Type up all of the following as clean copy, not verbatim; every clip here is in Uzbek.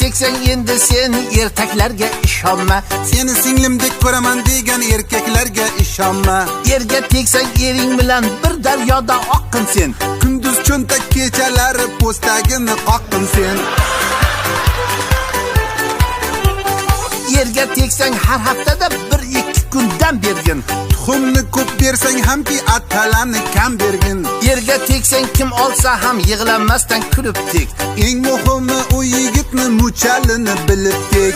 teksang endi sen ertaklarga ishonma. Seni singlimdek ko'raman degan erkaklarga ishonma. Yerga teksang ering bilan bir daryoda oqqin sen. Kunduz cho'ntak kechalari postagini qoqqin sen. Yerga teksang har haftada 1-2 kundan bergin. Tuxumni ko'p bersang hamki atalani kam bergin. Yerga teksang kim olsa ham yig'lanmasdan kulib tek. Eng muhimi u yigitni muchalini bilib tek.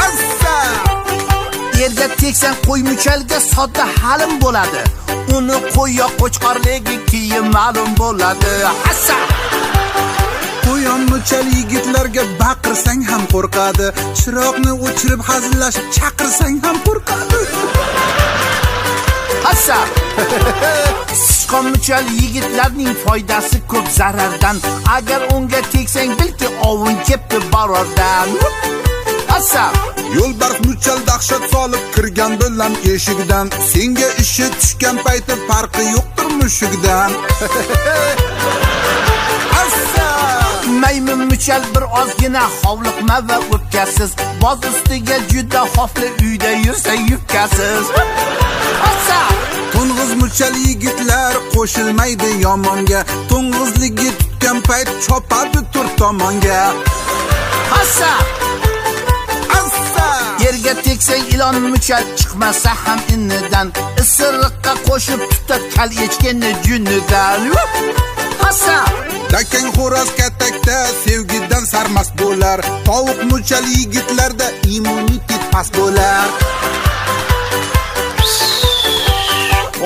Assa! Yerga teksang qo'y muchalga sodda halim bo'ladi. Uni qo'y yo qo'chqorligi keyin ma'lum bo'ladi. Assa! Qo'yon muchal yigitlarga baqirsang ham qo'rqadi. Chiroqni o'chirib hazillashib chaqirsang ham qo'rqadi. Assa! Sichqon muchal yigitlarning foydasi ko'p zarardan. Agar unga teksang bilki ovun kepti barordan. Assa! Yo'lbars muchal dahshat solib kirgan bilan eshikdan. Senga ishi tushgan payti farqi yo'qdir mushukdan. Assa! Maymun muchal bir ozgina hovliqma va o'pkasiz. Boz ustiga juda xofli uyda yursa yubkasiz. Assa! To'ng'iz muchal yigitlar qo'shilmaydi yomonga. To'ng'izligi tutgan payt chopadi tur tomonga. Assa! Assa! Yerga teksang ilon muchal chiqmasa ham innidan. Isiriqqa qo'shib tutar kal echkini junidan. Assa! Dakang xo'roz katakda sevgidan sarmast bo'lar. Tovuq muchal yigitlarda immunitet past bo'lar.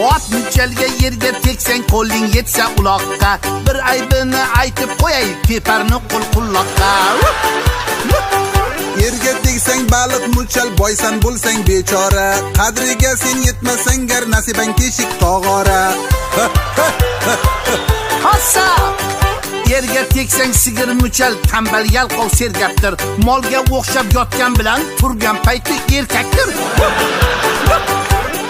Ot muchalga yerga teksang qo'ling yetsa uloqqa. Bir aybini aytib qo'yay, peparni qulquloqqa. Yerga tegsang baliq muchal boysan bo'lsang bechora. Qadriga sen yetmasang gar nasibang teshik tog'ora. Assa! Yerga teksang sigir muchal kambal yalqov sergaptir. Molga o'xshab yotgan bilan turgan payti erkakdir.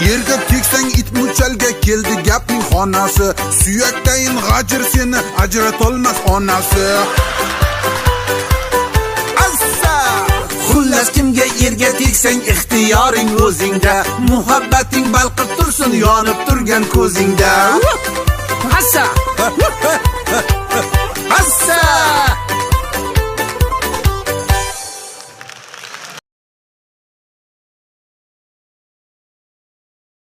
Yerga teksang it muchalga keldi gapning xonasi. Suyakdayin g'ajir seni ajratolmas onasi. Assa! Xullas kimga yerga teksang ixtiyoring o'zingda. Muhabbating balqib tursin yonib turgan ko'zingda. Assa! Assa!